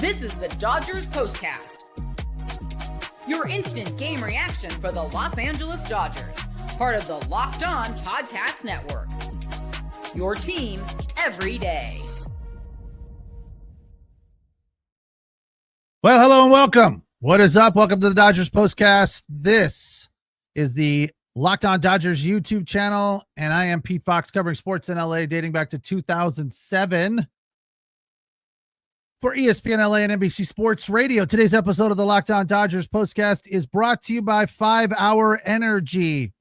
This is the Dodgers Postcast, your instant game reaction for the Los Angeles Dodgers, part of the Locked On Podcast Network. Your team every day. Well, hello and welcome. What is up? Welcome to the Dodgers Postcast. This is the Locked On Dodgers YouTube channel, and I am Pete Fox, covering sports in LA dating back to 2007 for ESPN LA and NBC Sports Radio. Today's episode of the Locked On Dodgers Postcast is brought to you by 5 Hour Energy.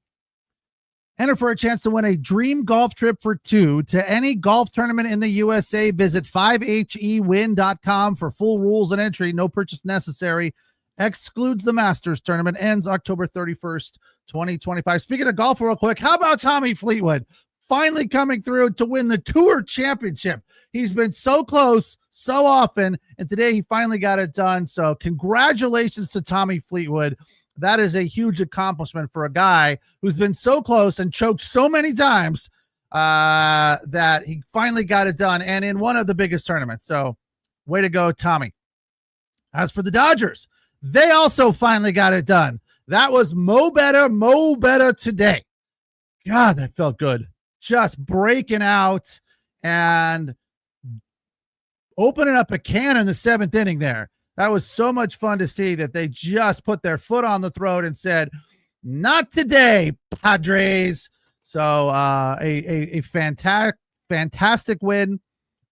Enter for a chance to win a dream golf trip for two to any golf tournament in the USA. Visit 5hewin.com for full rules and entry. No purchase necessary. Excludes the Masters tournament. Ends October 31st, 2025. Speaking of golf real quick, how about Tommy Fleetwood finally coming through to win the Tour Championship? He's been so close so often, and today he finally got it done. So congratulations to Tommy Fleetwood. That is a huge accomplishment for a guy who's been so close and choked so many times that he finally got it done, and in one of the biggest tournaments. So way to go, Tommy. As for the Dodgers, they also finally got it done. That was Mo better today. God, that felt good. Just breaking out and opening up a can in the seventh inning there. That was so much fun to see that they just put their foot on the throat and said, not today, Padres. So a fantastic win,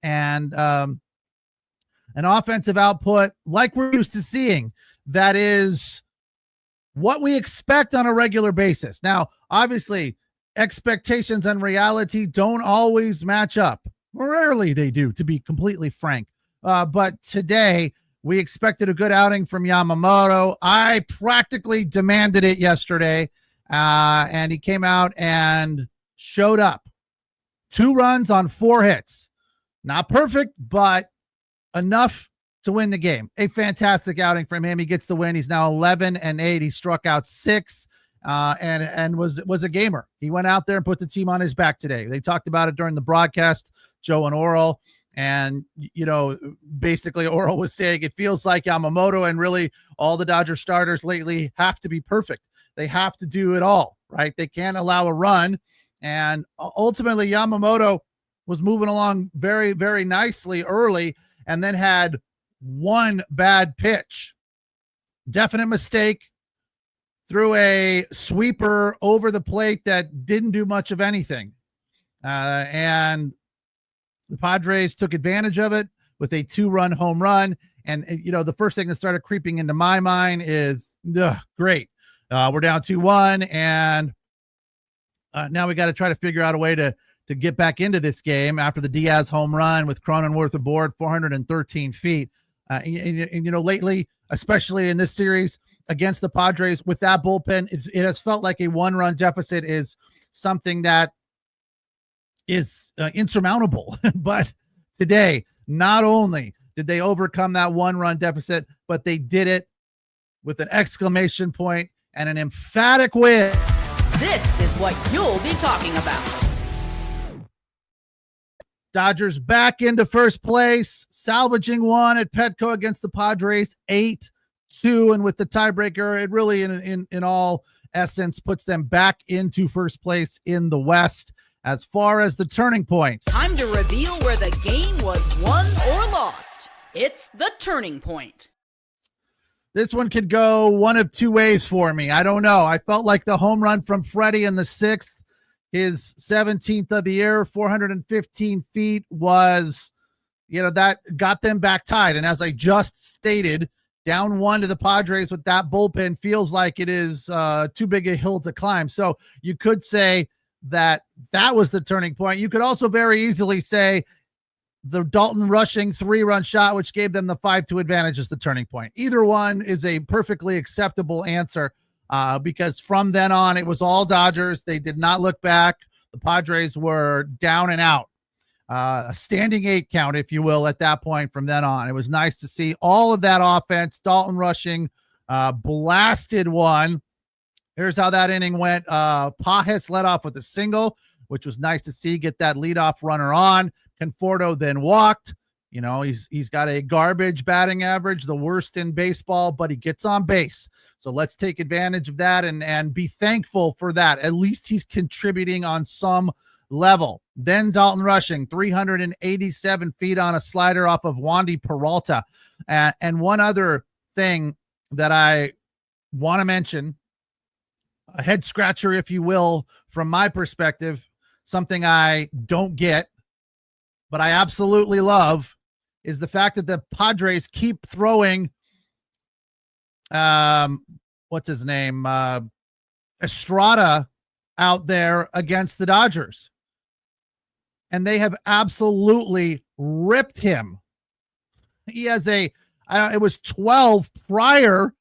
and an offensive output like we're used to seeing. That is what we expect on a regular basis. Now, obviously, expectations and reality don't always match up. Rarely they do, to be completely frank. But today, we expected a good outing from Yamamoto. I practically demanded it yesterday, and he came out and showed up. 2 runs on 4 hits. Not perfect, but enough to win the game. A fantastic outing from him. He gets the win. He's now 11-8. He struck out 6 and was a gamer. He went out there and put the team on his back today. They talked about it during the broadcast, Joe and Oral. And, you know, basically Oral was saying it feels like Yamamoto and really all the Dodger starters lately have to be perfect. They have to do it all, right? They can't allow a run. And ultimately Yamamoto was moving along very, very nicely early and then had one bad pitch. Definite mistake. Threw a sweeper over the plate that didn't do much of anything. And the Padres took advantage of it with a 2-run home run. And, you know, the first thing that started creeping into my mind is, great. We're down 2-1, and now we got to try to figure out a way to get back into this game after the Diaz home run with Cronenworth aboard 413 feet. And, you know, lately, especially in this series against the Padres with that bullpen, it has felt like a 1-run deficit is something that is insurmountable. But today, not only did they overcome that 1-run deficit, but they did it with an exclamation point and an emphatic win. This is what you'll be talking about. Dodgers back into first place, salvaging one at Petco against the Padres, 8-2. And with the tiebreaker, it really, in all essence, puts them back into first place in the West. As far as the turning point, Time to reveal where the game was won or lost. It's the turning point. This one could go one of 2 ways for me. I don't know. I felt like the home run from Freddie in the 6th, his 17th of the year, 415 feet, was, you know, that got them back tied. And as I just stated, down 1 to the Padres with that bullpen feels like it is too big a hill to climb. So you could say that was the turning point. You could also very easily say the Dalton Rushing 3-run shot, which gave them the 5-2 advantage, is the turning point. Either one is a perfectly acceptable answer because from then on, it was all Dodgers. They did not look back. The Padres were down and out. A standing 8 count, if you will, at that point from then on. It was nice to see all of that offense. Dalton Rushing blasted one. Here's how that inning went. Pajes led off with a single, which was nice to see, get that leadoff runner on. Conforto then walked. You know, he's got a garbage batting average, the worst in baseball, but he gets on base. So let's take advantage of that and be thankful for that. At least he's contributing on some level. Then Dalton Rushing, 387 feet on a slider off of Wandy Peralta. And one other thing that I want to mention, a head scratcher, if you will, from my perspective, something I don't get, but I absolutely love, is the fact that the Padres keep throwing, what's his name? Estrada out there against the Dodgers. And they have absolutely ripped him. He has it was 12 prior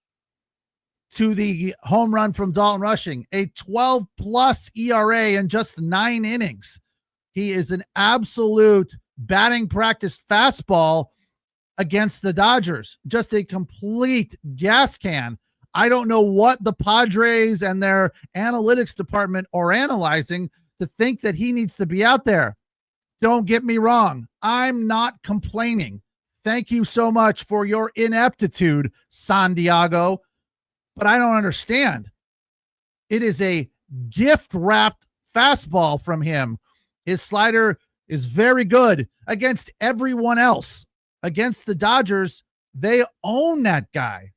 to the home run from Dalton Rushing, a 12 plus ERA in just 9 innings. He is an absolute batting practice fastball against the Dodgers. Just a complete gas can. I don't know what the Padres and their analytics department are analyzing to think that he needs to be out there. Don't get me wrong. I'm not complaining. Thank you so much for your ineptitude, San Diego. But I don't understand. It is a gift-wrapped fastball from him. His slider is very good against everyone else. Against the Dodgers, they own that guy.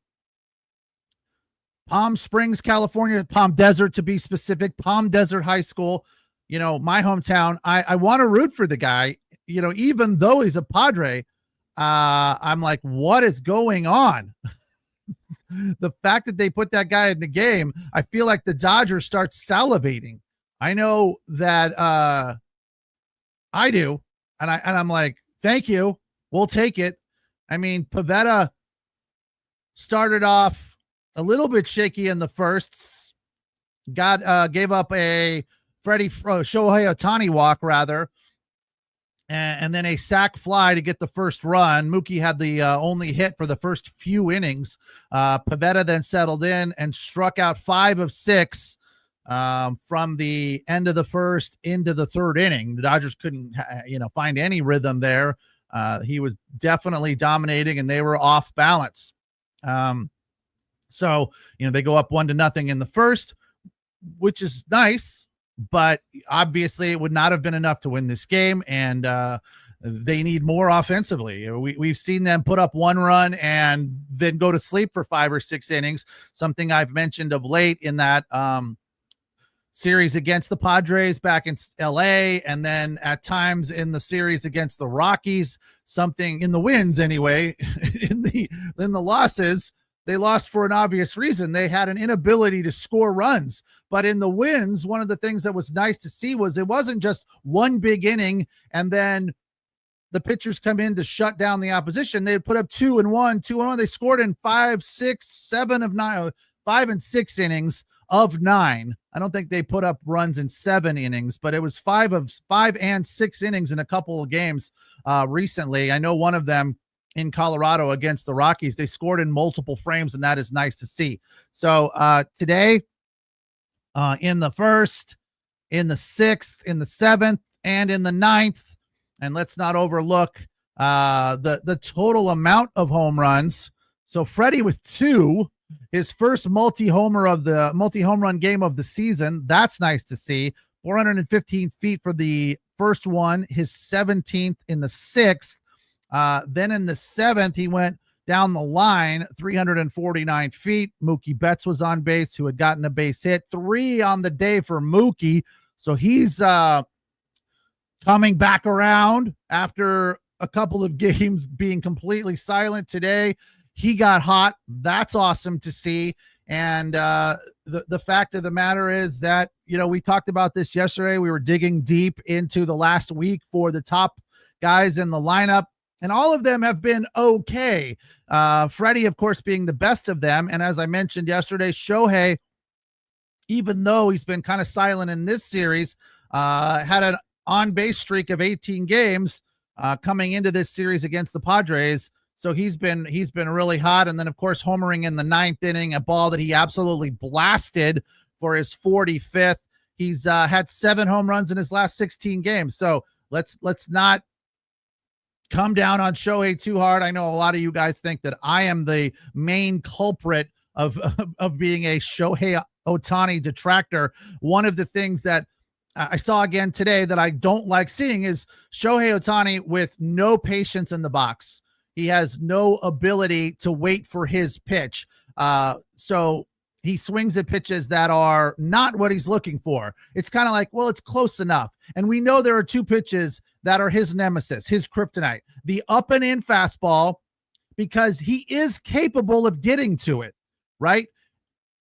Palm Springs, California, Palm Desert to be specific, Palm Desert High School, you know, my hometown. I want to root for the guy, you know, even though he's a Padre. I'm like, what is going on? The fact that they put that guy in the game, I feel like the Dodgers start salivating. I know that I do. And I'm like, thank you. We'll take it. I mean, Pivetta started off a little bit shaky in the first, gave up a Shohei Ohtani walk rather. And then a sac fly to get the first run. Mookie had the only hit for the first few innings. Pivetta then settled in and struck out 5 of 6 from the end of the first into the third inning. The Dodgers couldn't, find any rhythm there. He was definitely dominating, and they were off balance. So they go up 1-0 in the first, which is nice. But obviously it would not have been enough to win this game, and they need more offensively. We've seen them put up 1 run and then go to sleep for 5 or 6 innings, something I've mentioned of late in that series against the Padres back in LA, and then at times in the series against the Rockies, something in the wins anyway. in the losses, they lost for an obvious reason. They had an inability to score runs. But in the wins, one of the things that was nice to see was it wasn't just one big inning and then the pitchers come in to shut down the opposition. They'd put up 2-1, 2-1. They scored in 5, 6, 7 of 9, 5 and 6 innings of 9. I don't think they put up runs in 7 innings, but it was 5 and 6 innings in a couple of games recently. I know one of them in Colorado against the Rockies, they scored in multiple frames, and that is nice to see. So today, in the first, in the 6th, in the 7th, and in the 9th, and let's not overlook the total amount of home runs. So Freddie with 2, his first multi-home run game of the season. That's nice to see. 415 feet for the first one, his 17th in the 6th. Then in the 7th, he went down the line, 349 feet. Mookie Betts was on base, who had gotten a base hit. 3 on the day for Mookie. So he's coming back around after a couple of games being completely silent today. He got hot. That's awesome to see. And the fact of the matter is that, we talked about this yesterday. We were digging deep into the last week for the top guys in the lineup, and all of them have been okay. Freddie, of course, being the best of them. And as I mentioned yesterday, Shohei, even though he's been kind of silent in this series, had an on-base streak of 18 games coming into this series against the Padres. So he's been really hot. And then, of course, homering in the 9th inning, a ball that he absolutely blasted for his 45th. He's had 7 home runs in his last 16 games. So let's not come down on Shohei too hard. I know a lot of you guys think that I am the main culprit of being a Shohei Ohtani detractor. One of the things that I saw again today that I don't like seeing is Shohei Ohtani with no patience in the box. He has no ability to wait for his pitch. So he swings at pitches that are not what he's looking for. It's kind of like, well, it's close enough. And we know there are two pitches that are his nemesis, his kryptonite, the up and in fastball, because he is capable of getting to it, right?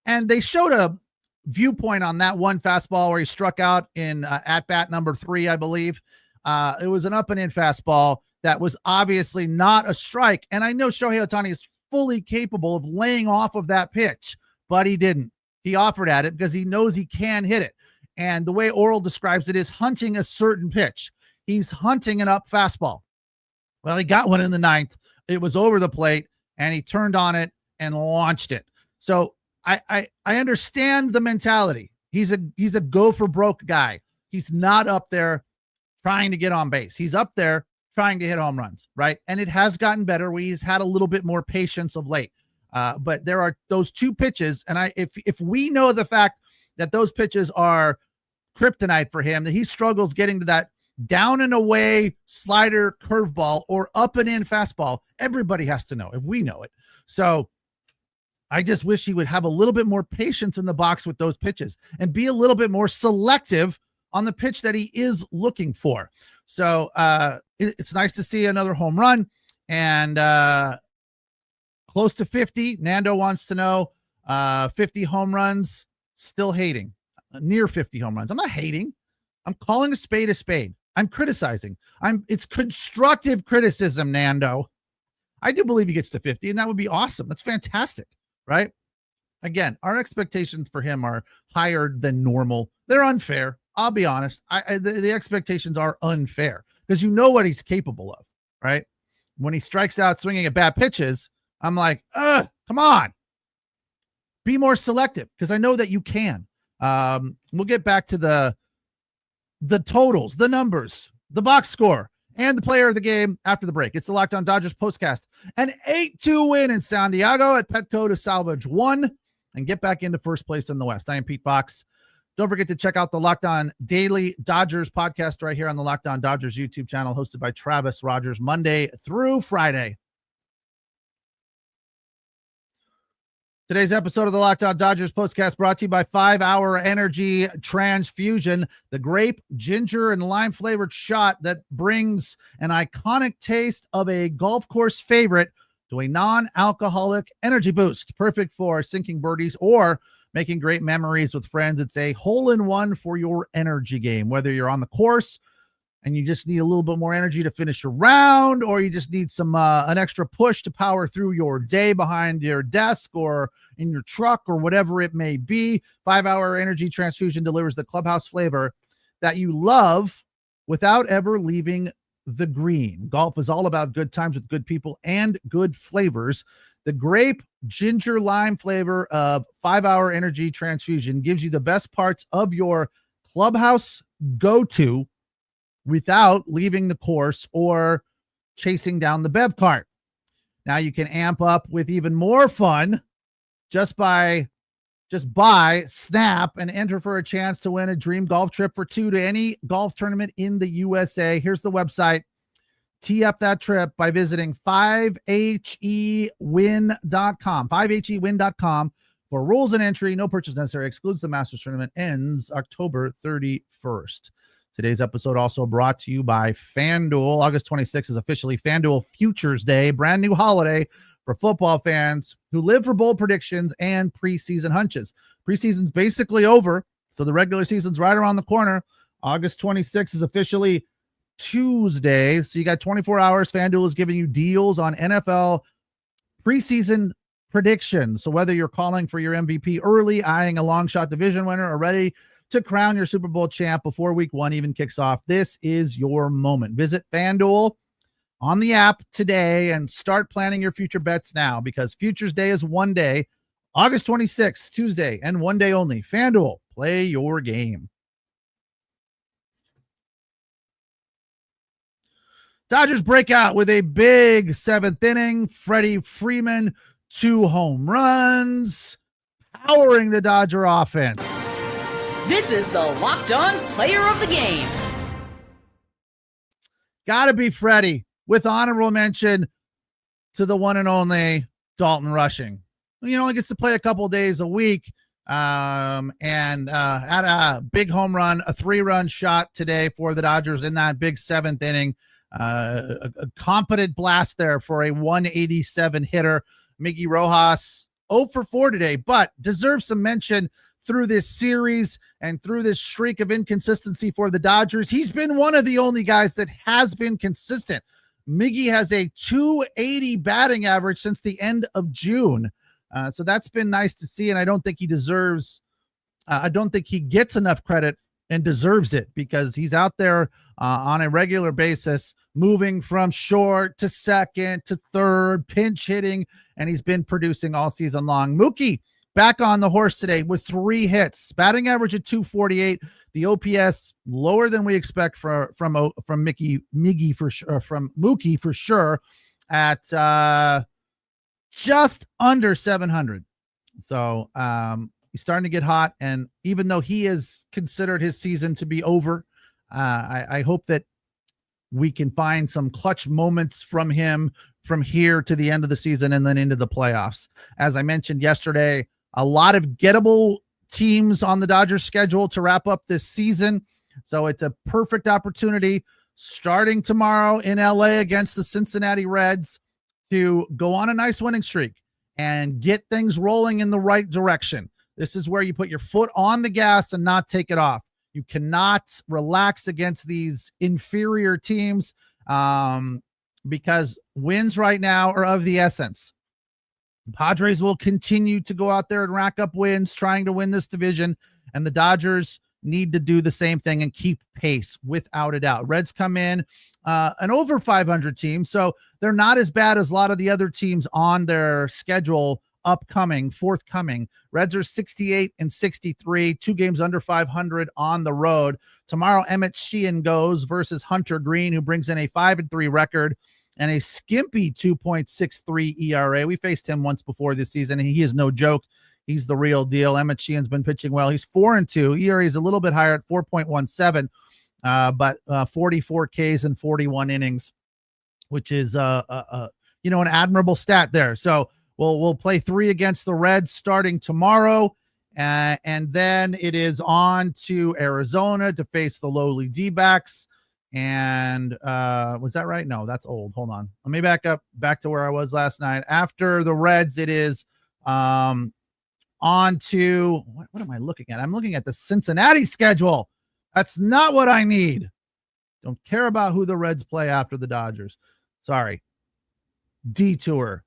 And they showed a viewpoint on that one fastball where he struck out in at bat number 3, I believe. It was an up and in fastball that was obviously not a strike. And I know Shohei Ohtani is fully capable of laying off of that pitch, but he didn't. He offered at it because he knows he can hit it. And the way Oral describes it is hunting a certain pitch. He's hunting an up fastball. Well, he got one in the 9th. It was over the plate, and he turned on it and launched it. So I understand the mentality. He's a go for broke guy. He's not up there trying to get on base. He's up there trying to hit home runs, right? And it has gotten better. He's had a little bit more patience of late. But there are those two pitches, and if we know the fact that those pitches are kryptonite for him, that he struggles getting to that down and away slider curveball or up and in fastball, everybody has to know if we know it. So I just wish he would have a little bit more patience in the box with those pitches and be a little bit more selective on the pitch that he is looking for. So it's nice to see another home run, and close to 50. Nando wants to know 50 home runs, still hating. Near 50 home runs. I'm not hating. I'm calling a spade a spade. I'm criticizing. It's constructive criticism, Nando. I do believe he gets to 50, and that would be awesome. That's fantastic, right? Again, our expectations for him are higher than normal. They're unfair. I'll be honest. The expectations are unfair because you know what he's capable of, right? When he strikes out swinging at bad pitches, I'm like, come on. Be more selective because I know that you can. We'll get back to the totals, the numbers, the box score, and the player of the game after the break. It's the Locked On Dodgers postcast. An 8-2 win in San Diego at Petco to salvage 1 and get back into first place in the West. I am Pete Fox. Don't forget to check out the Locked On Daily Dodgers podcast right here on the Locked On Dodgers YouTube channel, hosted by Travis Rogers, Monday through Friday. Today's episode of the Locked On Dodgers postcast brought to you by 5 Hour Energy Transfusion, the grape, ginger, and lime flavored shot that brings an iconic taste of a golf course favorite to a non-alcoholic energy boost. Perfect for sinking birdies or making great memories with friends. It's a hole-in-one for your energy game, whether you're on the course and you just need a little bit more energy to finish your round, or you just need some an extra push to power through your day behind your desk or in your truck or whatever it may be. 5 Hour Energy Transfusion delivers the clubhouse flavor that you love without ever leaving the green. Golf is all about good times with good people and good flavors. The grape, ginger, lime flavor of 5 Hour Energy Transfusion gives you the best parts of your clubhouse go-to without leaving the course or chasing down the bev cart. Now you can amp up with even more fun just buy, snap, and enter for a chance to win a dream golf trip for 2 to any golf tournament in the USA. Here's the website. Tee up that trip by visiting 5hewin.com. 5hewin.com for rules and entry. No purchase necessary. Excludes the Masters tournament. Ends October 31st. Today's episode also brought to you by FanDuel. August 26th is officially FanDuel Futures Day, brand new holiday for football fans who live for bold predictions and preseason hunches. Preseason's basically over, so the regular season's right around the corner. August 26th is officially Tuesday, so you got 24 hours. FanDuel is giving you deals on NFL preseason predictions. So whether you're calling for your MVP early, eyeing a long shot division winner, or ready to crown your Super Bowl champ before week 1 even kicks off, this is your moment. Visit FanDuel on the app today and start planning your future bets now, because Futures Day is one day, August 26th, Tuesday, and one day only. FanDuel, play your game. Dodgers break out with a big 7th inning. Freddie Freeman, 2 home runs, powering the Dodger offense. This is the Locked On Player of the Game. Gotta be Freddie, with honorable mention to the one and only Dalton Rushing. He only gets to play a couple days a week, and had a big home run, a 3-run shot today for the Dodgers in that big 7th inning. A competent blast there for a 187 hitter. Miggy Rojas 0 for 4 today, but deserves some mention through this series and through this streak of inconsistency for the Dodgers. He's been one of the only guys that has been consistent. Miggy has a 280 batting average since the end of June. So that's been nice to see. And I don't think he gets enough credit and deserves it, because he's out there on a regular basis, moving from short to second to third, pinch hitting, and he's been producing all season long. Mookie back on the horse today with 3 hits, batting average at 248. The OPS lower than we expect from Mookie for sure, at just under 700. So he's starting to get hot, and even though he has considered his season to be over, I hope that we can find some clutch moments from him from here to the end of the season and then into the playoffs. As I mentioned yesterday, a lot of gettable teams on the Dodgers schedule to wrap up this season. So it's a perfect opportunity starting tomorrow in LA against the Cincinnati Reds to go on a nice winning streak and get things rolling in the right direction. This is where you put your foot on the gas and not take it off. You cannot relax against these inferior teams, because wins right now are of the essence. The Padres will continue to go out there and rack up wins, trying to win this division, and the Dodgers need to do the same thing and keep pace without a doubt. Reds come in an over 500 team, so they're not as bad as a lot of the other teams on their schedule forthcoming. Reds are 68 and 63, 2 games under 500 on the road. Tomorrow, Emmett Sheehan goes versus Hunter Green, who brings in a 5-3 record and a skimpy 2.63 ERA. We faced him once before this season, and he is no joke. He's the real deal. Emmett Sheehan's been pitching well. He's 4-2. ERA is a little bit higher at 4.17, but 44 Ks and 41 innings, which is an admirable stat there. So we'll play 3 against the Reds starting tomorrow, and then it is on to Arizona to face the lowly D-backs. And was that right? No, that's old. Hold on. Let me back to where I was last night. After the Reds, it is on to what am I looking at? I'm looking at the Cincinnati schedule. That's not what I need. Don't care about who the Reds play after the Dodgers. Sorry. Detour.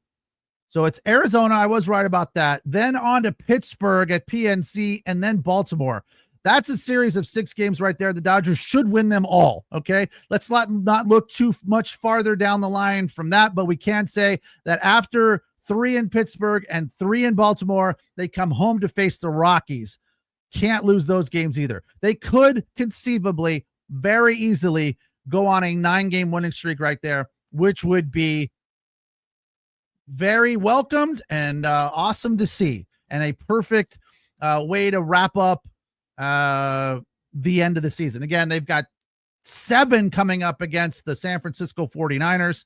So it's Arizona. I was right about that. Then on to Pittsburgh at PNC, and then Baltimore. That's a series of 6 games right there. The Dodgers should win them all. Okay. Let's not look too much farther down the line from that, but we can say that after 3 in Pittsburgh and 3 in Baltimore, they come home to face the Rockies. Can't lose those games either. They could conceivably very easily go on a 9-game winning streak right there, which would be very welcomed and awesome to see, and a perfect way to wrap up the end of the season. Again, they've got 7 coming up against the San Francisco 49ers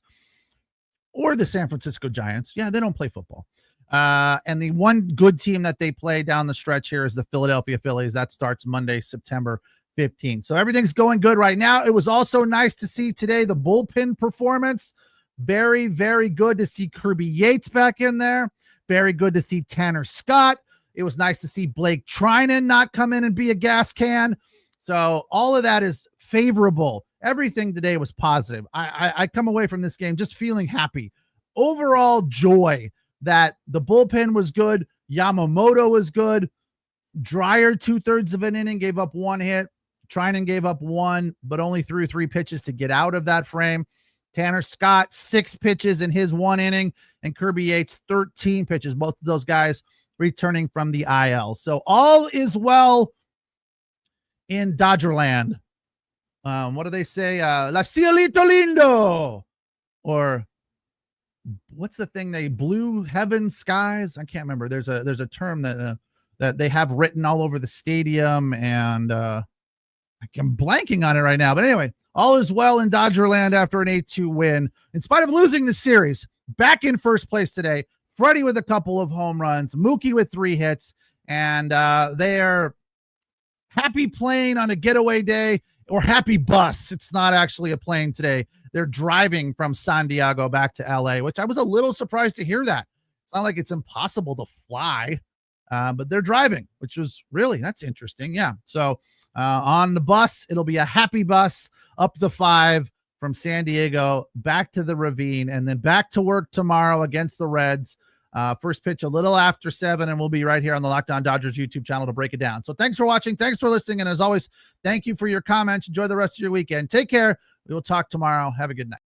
or the San Francisco Giants. Yeah, they don't play football. And the one good team that they play down the stretch here is the Philadelphia Phillies. That starts Monday, September 15th. So everything's going good right now. It was also nice to see today the bullpen performance. Very, very good to see Kirby Yates back in there. Very good to see Tanner Scott. It was nice to see Blake Trinan not come in and be a gas can. So all of that is favorable. Everything today was positive. I come away from this game just feeling happy. Overall joy that the bullpen was good. Yamamoto was good. Dreyer, 2/3 of an inning, gave up 1 hit. Trinan gave up 1, but only threw 3 pitches to get out of that frame. Tanner Scott, 6 pitches in his 1 inning, and Kirby Yates, 13 pitches. Both of those guys returning from the IL. So all is well in Dodgerland. what do they say? La cielito lindo, or what's the thing blue heaven skies? I can't remember. There's a term that they have written all over the stadium, and I'm blanking on it right now. But anyway, all is well in Dodgerland after an 8-2 win. In spite of losing the series, back in first place today. Freddie with a couple of home runs, Mookie with 3 hits, and they're happy playing on a getaway day, or happy bus. It's not actually a plane today. They're driving from San Diego back to LA, which I was a little surprised to hear that. It's not like it's impossible to fly, but they're driving, which was that's interesting. Yeah. So on the bus, it'll be a happy bus up the 5 from San Diego back to the Ravine, and then back to work tomorrow against the Reds. First pitch a little after 7, and we'll be right here on the Locked On Dodgers YouTube channel to break it down. So thanks for watching. Thanks for listening. And as always, thank you for your comments. Enjoy the rest of your weekend. Take care. We will talk tomorrow. Have a good night.